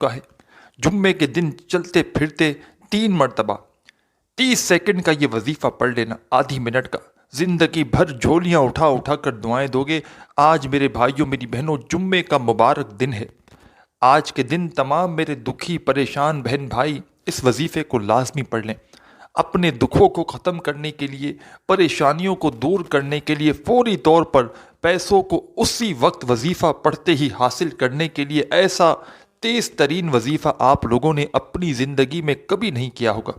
चुका है। जुम्मे के दिन चलते फिरते 3 मरतबा 30 सेकंड का ये वजीफा पढ़ लेना, आधी मिनट का, जिंदगी भर झोलियां उठा उठा कर दुआएं दोगे। आज मेरे भाइयों मेरी बहनों जुम्मे का मुबारक दिन है। आज के दिन तमाम मेरे दुखी परेशान बहन भाई इस वजीफे को लाजमी पढ़ लें। अपने दुखों को ख़त्म करने के लिए, परेशानियों को दूर करने के लिए, फौरी तौर पर पैसों को उसी वक्त वजीफ़ा पढ़ते ही हासिल करने के लिए ऐसा तेज़ तरीन वजीफ़ा आप लोगों ने अपनी ज़िंदगी में कभी नहीं किया होगा।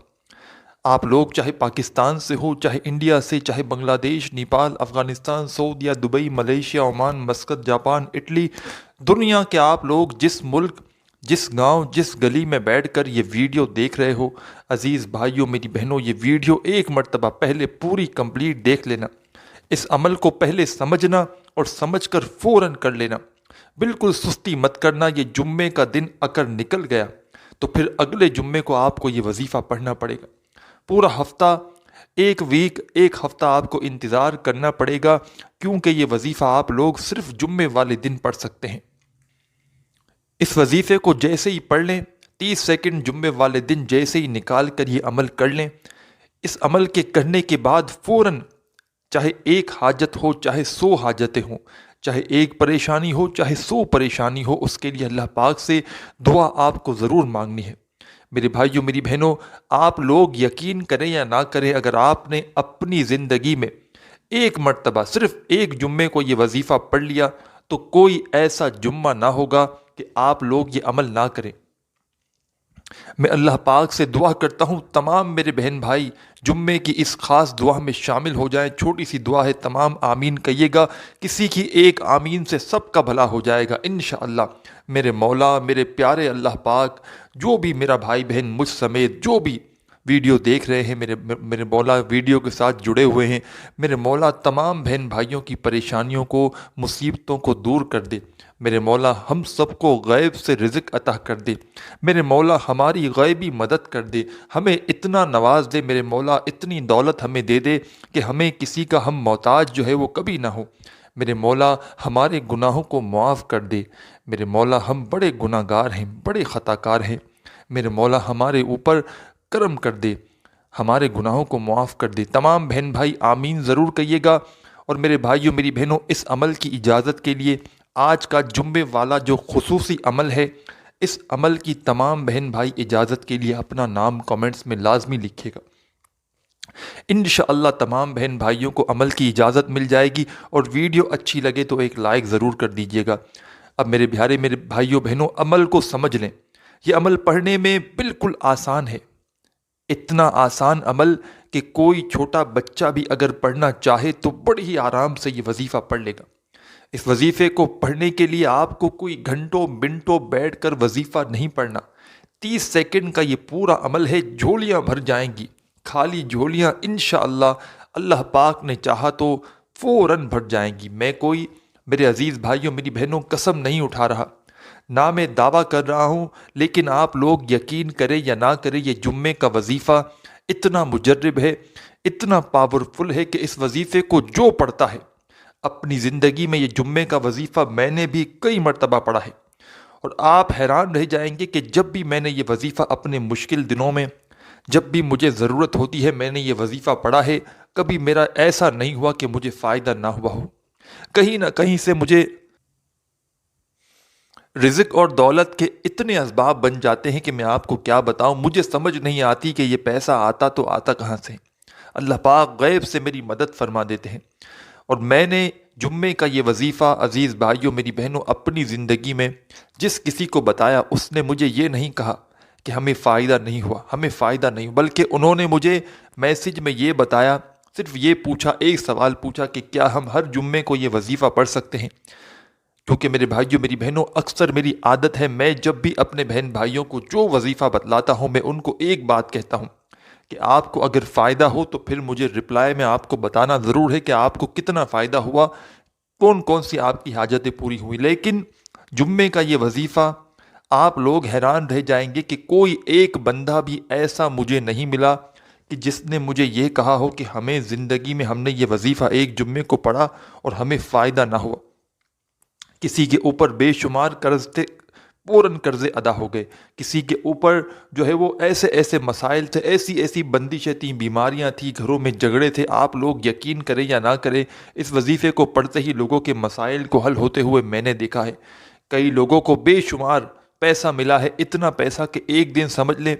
आप लोग चाहे पाकिस्तान से हो, चाहे इंडिया से, चाहे बांग्लादेश, नेपाल, अफ़गानिस्तान, सऊदीया, Dubai, Malaysia, Oman, Muscat, Japan, Italy, दुनिया के आप लोग जिस मुल्क, जिस गांव, जिस गली में बैठकर ये वीडियो देख रहे हो, अज़ीज़ भाइयों मेरी बहनों, ये वीडियो 1 मरतबा पहले पूरी कंप्लीट देख लेना। इस अमल को पहले समझना और समझकर फ़ौरन कर लेना। बिल्कुल सुस्ती मत करना। ये जुम्मे का दिन अगर निकल गया तो फिर अगले जुम्मे को आपको ये वजीफ़ा पढ़ना पड़ेगा। पूरा हफ्ता, एक हफ्ता आपको इंतज़ार करना पड़ेगा, क्योंकि ये वजीफ़ा आप लोग सिर्फ जुम्मे वाले दिन पढ़ सकते हैं। इस वजीफ़े को जैसे ही पढ़ लें, 30 सेकंड जुम्मे वाले दिन जैसे ही निकाल कर ये अमल कर लें। इस अमल के करने के बाद फ़ौरन, चाहे एक हाजत हो, चाहे 100 हाजतें हों, चाहे एक परेशानी हो, चाहे 100 परेशानी हो, उसके लिए अल्लाह पाक से दुआ आपको ज़रूर मांगनी है। मेरे भाइयों मेरी बहनों, आप लोग यकीन करें या ना करें, अगर आपने अपनी ज़िंदगी में 1 मरतबा सिर्फ एक जुम्मे को ये वजीफ़ा पढ़ लिया तो कोई ऐसा जुम्मा ना होगा कि आप लोग ये अमल ना करें। मैं अल्लाह पाक से दुआ करता हूँ तमाम मेरे बहन भाई जुम्मे की इस ख़ास दुआ में शामिल हो जाएं। छोटी सी दुआ है, तमाम आमीन कहिएगा। किसी की एक आमीन से सबका भला हो जाएगा इंशाअल्लाह। मेरे मौला, मेरे प्यारे अल्लाह पाक, जो भी मेरा भाई बहन मुझ समेत जो भी वीडियो देख रहे हैं, मेरे मौला वीडियो के साथ जुड़े हुए हैं, मेरे मौला तमाम बहन भाइयों की परेशानियों को, मुसीबतों को दूर कर दे। मेरे मौला हम सबको गैब से रिज़्क अता कर दे। मेरे मौला हमारी गैबी मदद कर दे, हमें इतना नवाज दे। मेरे मौला इतनी दौलत हमें दे दे कि हमें किसी का हम मोहताज जो है वो कभी ना हो। मेरे मौला हमारे गुनाहों को मुआफ़ कर दे। मेरे मौला हम बड़े गुनाहगार हैं, बड़े ख़ताकार हैं। मेरे मौला हमारे ऊपर करम कर दे, हमारे गुनाहों को मुआफ़ कर दे। तमाम बहन भाई आमीन ज़रूर कहिएगा। और मेरे भाइयों मेरी बहनों, इस अमल की इजाज़त के लिए आज का जुम्मे वाला जो खुसूसी अमल है, इस अमल की तमाम बहन भाई इजाज़त के लिए अपना नाम कमेंट्स में लाजमी लिखिएगा। इंशाअल्लाह तमाम बहन भाइयों को अमल की इजाज़त मिल जाएगी। और वीडियो अच्छी लगे तो एक लाइक ज़रूर कर दीजिएगा। अब मेरे प्यारे मेरे भाइयों बहनों, अमल को समझ लें। ये अमल पढ़ने में बिल्कुल आसान है, इतना आसान अमल कि कोई छोटा बच्चा भी अगर पढ़ना चाहे तो बड़े ही आराम से ये वजीफ़ा पढ़ लेगा। इस वजीफ़े को पढ़ने के लिए आपको कोई घंटों मिनटों बैठकर वजीफ़ा नहीं पढ़ना। 30 सेकंड का ये पूरा अमल है, झोलियाँ भर जाएंगी, खाली झोलियाँ इंशाअल्लाह अल्लाह पाक ने चाहा तो फ़ौरन भर जाएंगी। मैं कोई, मेरे अज़ीज़ भाइयों मेरी बहनों, कसम नहीं उठा रहा, ना मैं दावा कर रहा हूँ, लेकिन आप लोग यकीन करें या ना करें, ये जुम्मे का वजीफ़ा इतना मुजर्रब है, इतना पावरफुल है कि इस वजीफ़े को जो पढ़ता है अपनी ज़िंदगी में, ये जुम्मे का वजीफ़ा मैंने भी कई मरतबा पढ़ा है। और आप हैरान रह जाएंगे कि जब भी मैंने ये वजीफ़ा अपने मुश्किल दिनों में, जब भी मुझे ज़रूरत होती है, मैंने ये वजीफ़ा पढ़ा है। कभी मेरा ऐसा नहीं हुआ कि मुझे फ़ायदा ना हुआ हो। कहीं ना कहीं से मुझे रिज़्क और दौलत के इतने असबाब बन जाते हैं कि मैं आपको क्या बताऊं। मुझे समझ नहीं आती कि ये पैसा आता तो आता कहाँ से। अल्लाह पाक गैब से मेरी मदद फरमा देते हैं। और मैंने जुम्मे का ये वजीफ़ा, अज़ीज़ भाइयों मेरी बहनों, अपनी ज़िंदगी में जिस किसी को बताया, उसने मुझे ये नहीं कहा कि हमें फ़ायदा नहीं हुआ, हमें फ़ायदा नहीं हुआ, बल्कि उन्होंने मुझे मैसेज में ये बताया, सिर्फ ये पूछा, एक सवाल पूछा कि क्या हम हर जुम्मे को ये वजीफ़ा पढ़ सकते हैं। क्योंकि मेरे भाइयों मेरी बहनों, अक्सर मेरी आदत है, मैं जब भी अपने बहन भाइयों को जो वजीफ़ा बतलाता हूँ, मैं उनको एक बात कहता हूँ कि आपको अगर फ़ायदा हो तो फिर मुझे रिप्लाई में आपको बताना ज़रूर है कि आपको कितना फ़ायदा हुआ, कौन कौन सी आपकी हाजतें पूरी हुई। लेकिन जुम्मे का ये वजीफ़ा, आप लोग हैरान रह जाएंगे कि कोई एक बंदा भी ऐसा मुझे नहीं मिला कि जिसने मुझे ये कहा हो कि हमें ज़िंदगी में हमने ये वजीफ़ा एक जुम्मे को पढ़ा और हमें फ़ायदा ना हुआ। किसी के ऊपर बेशुमार कर्ज थे, فوراً قرضے ادا ہو گئے. کسی کے اوپر جو ہے وہ ایسے ایسے مسائل تھے، ایسی ایسی بندشیں تھیں، بیماریاں تھیں، گھروں میں جھگڑے تھے. آپ لوگ یقین کریں یا نہ کریں، اس وظیفے کو پڑھتے ہی لوگوں کے مسائل کو حل ہوتے ہوئے میں نے دیکھا ہے. کئی لوگوں کو بے شمار پیسہ ملا ہے، اتنا پیسہ کہ ایک دن سمجھ لیں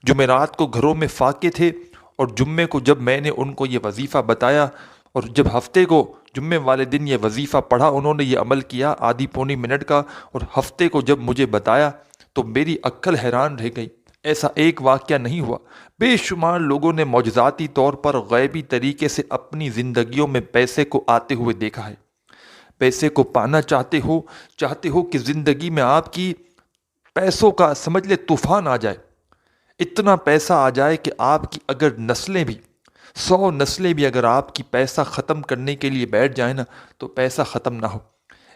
جمعرات کو گھروں میں فاقے تھے، اور جمعے کو جب میں نے ان کو یہ وظیفہ بتایا، اور جب ہفتے کو جمعے والے دن یہ وظیفہ پڑھا، انہوں نے یہ عمل کیا آدھی پونی منٹ کا، اور ہفتے کو جب مجھے بتایا تو میری عقل حیران رہ گئی. ایسا ایک واقعہ نہیں ہوا، بے شمار لوگوں نے معجزاتی طور پر غیبی طریقے سے اپنی زندگیوں میں پیسے کو آتے ہوئے دیکھا ہے. پیسے کو پانا چاہتے ہو کہ زندگی میں آپ کی پیسوں کا سمجھ لے طوفان آ جائے، اتنا پیسہ آ جائے کہ آپ کی اگر نسلیں بھی 100 نسلیں بھی اگر آپ کی پیسہ ختم کرنے کے لیے بیٹھ جائیں نا تو پیسہ ختم نہ ہو.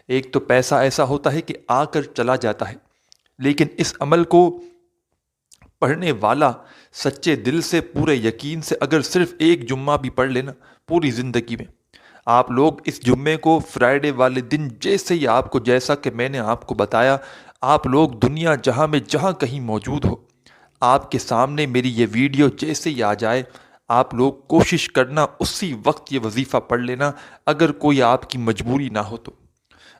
ایک تو پیسہ ایسا ہوتا ہے کہ آ کر چلا جاتا ہے، لیکن اس عمل کو پڑھنے والا سچے دل سے پورے یقین سے اگر صرف ایک جمعہ بھی پڑھ لینا پوری زندگی میں، آپ لوگ اس جمعے کو فرائیڈے والے دن جیسے ہی آپ کو، جیسا کہ میں نے آپ کو بتایا، آپ لوگ دنیا جہاں میں جہاں کہیں موجود ہو، آپ کے سامنے میری یہ ویڈیو جیسے ہی آ جائے، آپ لوگ کوشش کرنا اسی وقت یہ وظیفہ پڑھ لینا. اگر کوئی آپ کی مجبوری نہ ہو تو،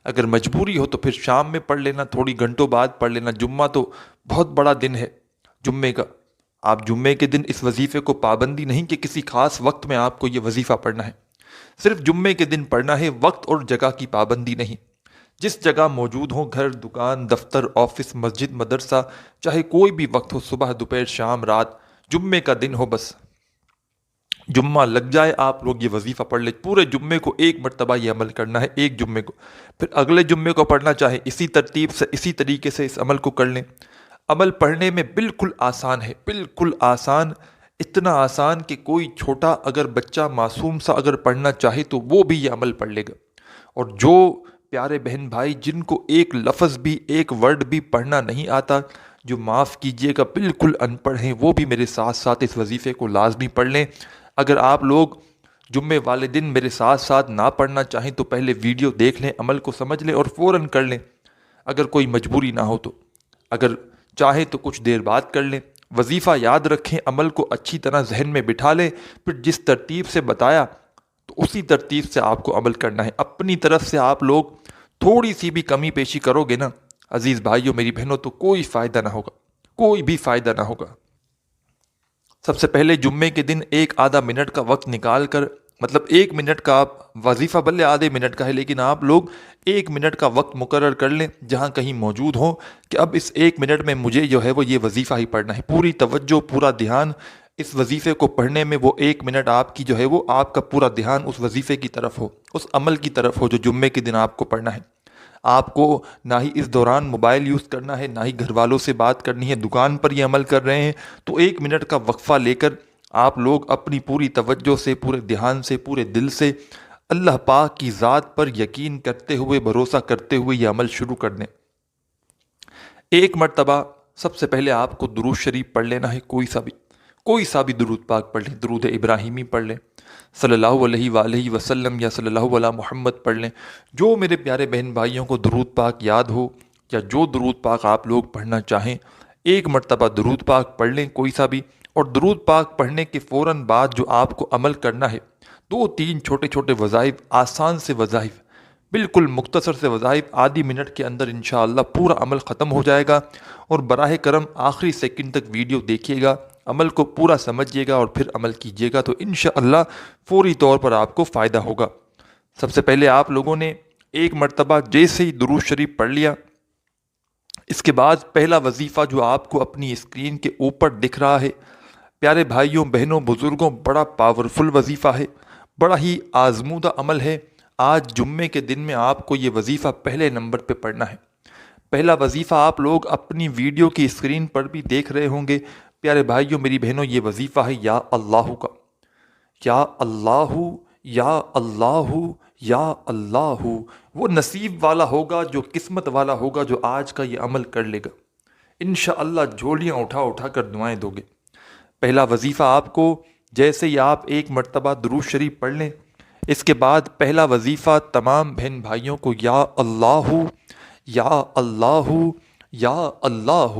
اگر مجبوری ہو تو پھر شام میں پڑھ لینا، تھوڑی گھنٹوں بعد پڑھ لینا. جمعہ تو بہت بڑا دن ہے جمعے کا. آپ جمعے کے دن اس وظیفے کو پابندی نہیں کہ کسی خاص وقت میں آپ کو یہ وظیفہ پڑھنا ہے، صرف جمعے کے دن پڑھنا ہے. وقت اور جگہ کی پابندی نہیں، جس جگہ موجود ہوں، گھر، دکان، دفتر، آفس، مسجد، مدرسہ، چاہے کوئی بھی وقت ہو، صبح، دوپہر، شام، رات، جمعے کا دن ہو، بس جمعہ لگ جائے آپ لوگ یہ وظیفہ پڑھ لیں. پورے جمعے کو ایک مرتبہ یہ عمل کرنا ہے، ایک جمعے کو. پھر اگلے جمعے کو پڑھنا چاہے اسی ترتیب سے، اسی طریقے سے اس عمل کو کر لیں. عمل پڑھنے میں بالکل آسان ہے، بالکل آسان، اتنا آسان کہ کوئی چھوٹا اگر بچہ معصوم سا اگر پڑھنا چاہے تو وہ بھی یہ عمل پڑھ لے گا. اور جو پیارے بہن بھائی جن کو ایک لفظ بھی، ایک ورڈ بھی پڑھنا نہیں آتا، جو معاف کیجئے گا بالکل ان پڑھ ہیں، وہ بھی میرے ساتھ ساتھ اس وظیفے کو لازمی پڑھ لیں. اگر آپ لوگ جمعے والے دن میرے ساتھ ساتھ نہ پڑھنا چاہیں تو پہلے ویڈیو دیکھ لیں، عمل کو سمجھ لیں اور فوراً کر لیں. اگر کوئی مجبوری نہ ہو تو، اگر چاہیں تو کچھ دیر بعد کر لیں. وظیفہ یاد رکھیں، عمل کو اچھی طرح ذہن میں بٹھا لیں، پھر جس ترتیب سے بتایا تو اسی ترتیب سے آپ کو عمل کرنا ہے. اپنی طرف سے آپ لوگ تھوڑی سی بھی کمی پیشی کرو گے نا عزیز بھائیوں، میری بہنوں، تو کوئی فائدہ نہ ہوگا، کوئی بھی فائدہ نہ ہوگا. سب سے پہلے جمعے کے دن ایک آدھا منٹ کا وقت نکال کر، مطلب 1 منٹ کا، آپ وظیفہ بلے آدھے منٹ کا ہے لیکن آپ لوگ 1 منٹ کا وقت مقرر کر لیں جہاں کہیں موجود ہوں کہ اب اس 1 منٹ میں مجھے جو ہے وہ یہ وظیفہ ہی پڑھنا ہے. پوری توجہ، پورا دھیان اس وظیفے کو پڑھنے میں، وہ 1 منٹ آپ کی جو ہے وہ آپ کا پورا دھیان اس وظیفے کی طرف ہو، اس عمل کی طرف ہو جو جمعے کے دن آپ کو پڑھنا ہے. آپ کو نہ ہی اس دوران موبائل یوز کرنا ہے، نہ ہی گھر والوں سے بات کرنی ہے. دکان پر یہ عمل کر رہے ہیں تو 1 منٹ کا وقفہ لے کر آپ لوگ اپنی پوری توجہ سے، پورے دھیان سے، پورے دل سے اللہ پاک کی ذات پر یقین کرتے ہوئے، بھروسہ کرتے ہوئے یہ عمل شروع کر دیں. 1 مرتبہ سب سے پہلے آپ کو درود شریف پڑھ لینا ہے، کوئی سا بھی درود پاک پڑھ لیں. درود ابراہیمی پڑھ لیں، صلی اللہ علیہ وآلہ وسلم، یا صلی اللہ علی محمد پڑھ لیں. جو میرے پیارے بہن بھائیوں کو درود پاک یاد ہو یا جو درود پاک آپ لوگ پڑھنا چاہیں، 1 مرتبہ درود پاک پڑھ لیں کوئی سا بھی. اور درود پاک پڑھنے کے فوراً بعد جو آپ کو عمل کرنا ہے، 2-3 چھوٹے چھوٹے وظائف، آسان سے وظائف، بالکل مختصر سے وظائف، آدھی منٹ کے اندر انشاءاللہ پورا عمل ختم ہو جائے گا. اور براہ کرم آخری سیکنڈ تک ویڈیو دیکھیے گا، عمل کو پورا سمجھیے گا اور پھر عمل کیجیے گا، تو انشاءاللہ فوری طور پر آپ کو فائدہ ہوگا. سب سے پہلے آپ لوگوں نے 1 مرتبہ جیسے ہی درود شریف پڑھ لیا، اس کے بعد پہلا وظیفہ جو آپ کو اپنی اسکرین کے اوپر دکھ رہا ہے، پیارے بھائیوں، بہنوں، بزرگوں، بڑا پاورفل وظیفہ ہے، بڑا ہی آزمودہ عمل ہے. آج جمعے کے دن میں آپ کو یہ وظیفہ پہلے نمبر پہ پڑھنا ہے. پہلا وظیفہ آپ لوگ اپنی ویڈیو کی اسکرین پر بھی دیکھ رہے ہوں گے. پیارے بھائیوں، میری بہنوں، یہ وظیفہ ہے یا اللہ کا. یا اللہ، یا اللہ، یا اللہ. وہ نصیب والا ہوگا، جو قسمت والا ہوگا، جو آج کا یہ عمل کر لے گا. انشاءاللہ جھولیاں اٹھا اٹھا کر دعائیں دو گے. پہلا وظیفہ آپ کو جیسے ہی آپ 1 مرتبہ درود شریف پڑھ لیں، اس کے بعد پہلا وظیفہ تمام بہن بھائیوں کو یا اللہ، یا اللہ، یا اللہ